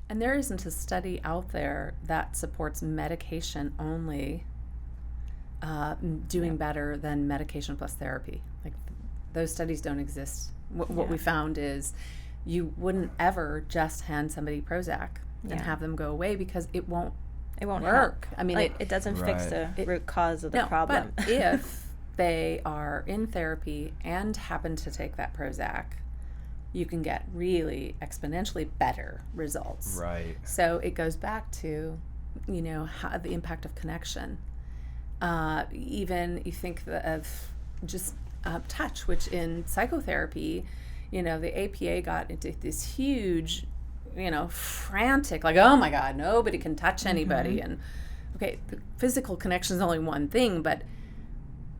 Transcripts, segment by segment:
And there isn't a study out there that supports medication only doing better than medication plus therapy. Like, those studies don't exist. What we found is you wouldn't ever just hand somebody Prozac and have them go away, because it won't work. Help. I mean, it doesn't fix the root cause of the problem. But if they are in therapy and happen to take that Prozac, you can get really exponentially better results. Right. So it goes back to, how the impact of connection. Even you think of just touch, which in psychotherapy, the APA got into this huge, frantic, like, oh my God, nobody can touch anybody. And okay, the physical connection is only one thing, but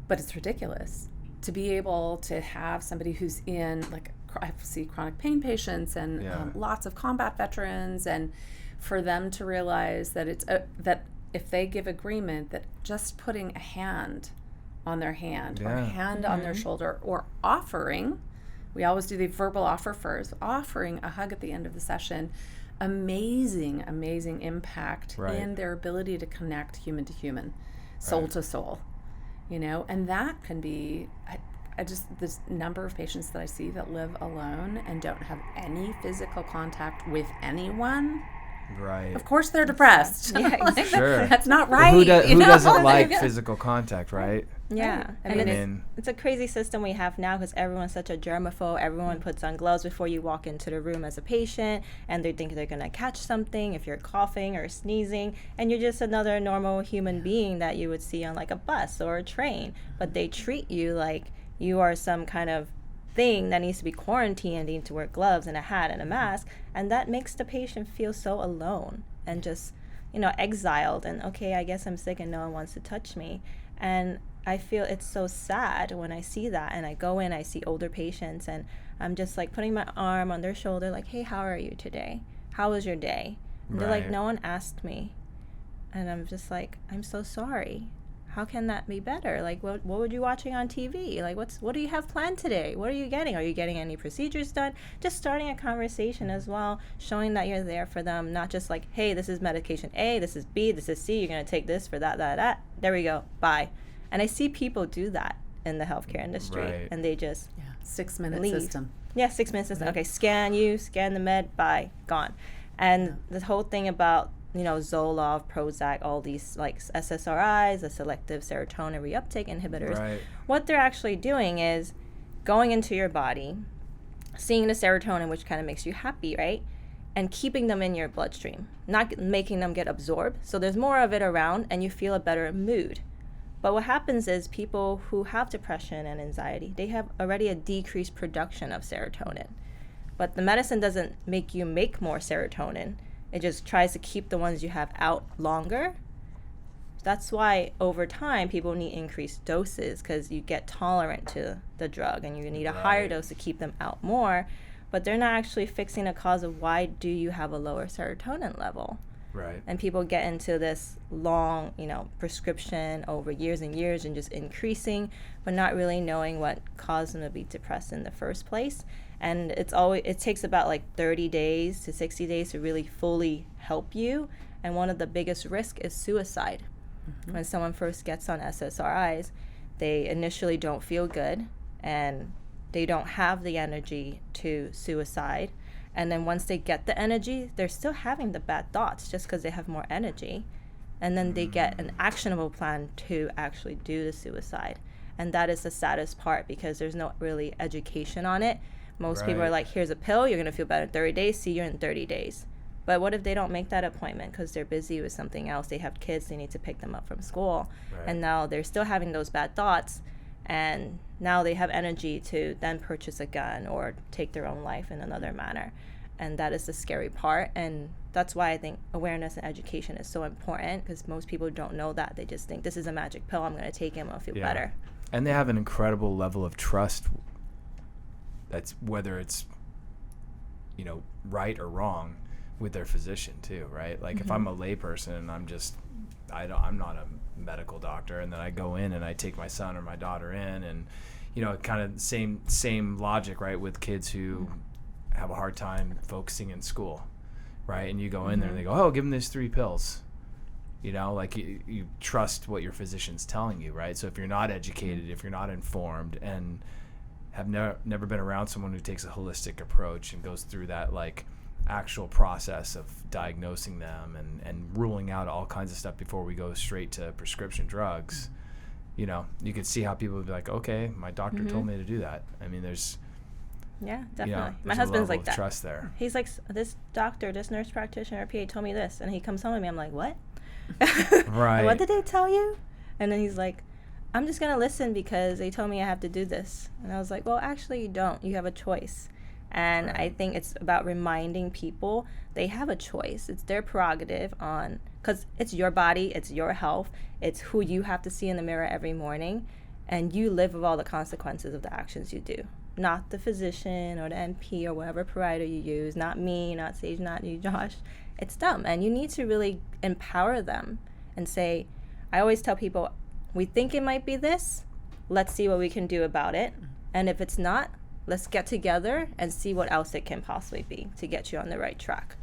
it's ridiculous to be able to have somebody who's in, like, I see chronic pain patients and lots of combat veterans, and for them to realize that it's that if they give agreement, that just putting a hand on their hand or a hand on their shoulder, or offering, we always do the verbal offer first, offering a hug at the end of the session, amazing impact in their ability to connect human to human, soul to soul, and that can be, I just, this number of patients that I see that live alone and don't have any physical contact with anyone. Right. Of course they're depressed. Yeah, sure. That's not right. Who doesn't like physical contact, right? Yeah. I mean, it's a crazy system we have now, because everyone's such a germaphobe. Everyone puts on gloves before you walk into the room as a patient, and they think they're going to catch something if you're coughing or sneezing, and you're just another normal human being that you would see on, like, a bus or a train. But they treat you like you are some kind of thing that needs to be quarantined and need to wear gloves and a hat and a mask, and that makes the patient feel so alone and just, exiled, and okay, I guess I'm sick and no one wants to touch me. And I feel it's so sad when I see that, and I go in, I see older patients, and I'm just like putting my arm on their shoulder, like, hey, how are you today? How was your day? And they're like, no one asked me. And I'm just like, I'm so sorry. How can that be better? Like, what were you watching on TV? Like, what do you have planned today? What are you getting? Are you getting any procedures done? Just starting a conversation as well, showing that you're there for them, not just like, hey, this is medication A, this is B, this is C, you're going to take this for that. There we go. Bye. And I see people do that in the healthcare industry, and they just 6-minute leave. system. Yeah, 6-minute system. Okay, scan the med, bye, gone. And the whole thing about Zoloft, Prozac, all these like SSRIs, the selective serotonin reuptake inhibitors, what they're actually doing is going into your body, seeing the serotonin, which kind of makes you happy, right? And keeping them in your bloodstream, not making them get absorbed. So there's more of it around and you feel a better mood. But what happens is people who have depression and anxiety, they have already a decreased production of serotonin. But the medicine doesn't make you make more serotonin. It just tries to keep the ones you have out longer. That's why over time people need increased doses, because you get tolerant to the drug and you need a higher dose to keep them out more. But they're not actually fixing the cause of why do you have a lower serotonin level. Right. And people get into this long, prescription over years and years and just increasing, but not really knowing what caused them to be depressed in the first place. And it takes about like 30 days to 60 days to really fully help you. And one of the biggest risks is suicide. When someone first gets on SSRIs, they initially don't feel good and they don't have the energy to suicide. And then once they get the energy, they're still having the bad thoughts just because they have more energy. And then they get an actionable plan to actually do the suicide. And that is the saddest part, because there's no really education on it. Most people are like, here's a pill, you're going to feel better in 30 days, see you in 30 days. But what if they don't make that appointment because they're busy with something else? They have kids, they need to pick them up from school. And now they're still having those bad thoughts. And now they have energy to then purchase a gun or take their own life in another manner. And that is the scary part. And that's why I think awareness and education is so important, because most people don't know that. They just think this is a magic pill, I'm going to take it and I'll feel better. And they have an incredible level of trust. That's whether it's, right or wrong with their physician too, right? Like if I'm a layperson and I'm not a medical doctor, and then I go in and I take my son or my daughter in, and kind of same logic, right, with kids who have a hard time focusing in school, right? And you go in there and they go, oh, give them these 3 pills. You know, like you trust what your physician's telling you, right? So if you're not educated, if you're not informed, and have never been around someone who takes a holistic approach and goes through that like actual process of diagnosing them and ruling out all kinds of stuff before we go straight to prescription drugs, you know, you could see how people would be like, okay, my doctor told me to do that. I mean, there's definitely. You know, My husband's like that. Trust there. He's like, this doctor, this nurse practitioner or PA told me this, and he comes home to me. I'm like, what? Right. What did they tell you? And then he's like, I'm just gonna listen because they told me I have to do this. And I was like, well, actually, you don't. You have a choice. And I think it's about reminding people they have a choice. It's their prerogative because it's your body, it's your health, it's who you have to see in the mirror every morning, and you live with all the consequences of the actions you do. Not the physician or the NP or whatever provider you use, not me, not Sage, not you, Josh. It's them, and you need to really empower them and say, I always tell people, we think it might be this, let's see what we can do about it, and if it's not, let's get together and see what else it can possibly be to get you on the right track.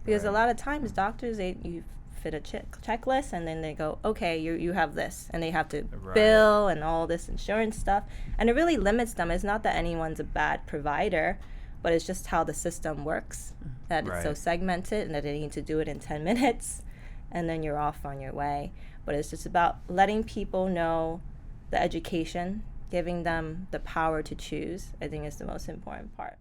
Because a lot of times doctors, you fit a checklist and then they go, okay, you have this, and they have to bill and all this insurance stuff, and it really limits them. It's not that anyone's a bad provider, but it's just how the system works, that it's so segmented and that they need to do it in 10 minutes and then you're off on your way. But it's just about letting people know the education, giving them the power to choose, I think is the most important part.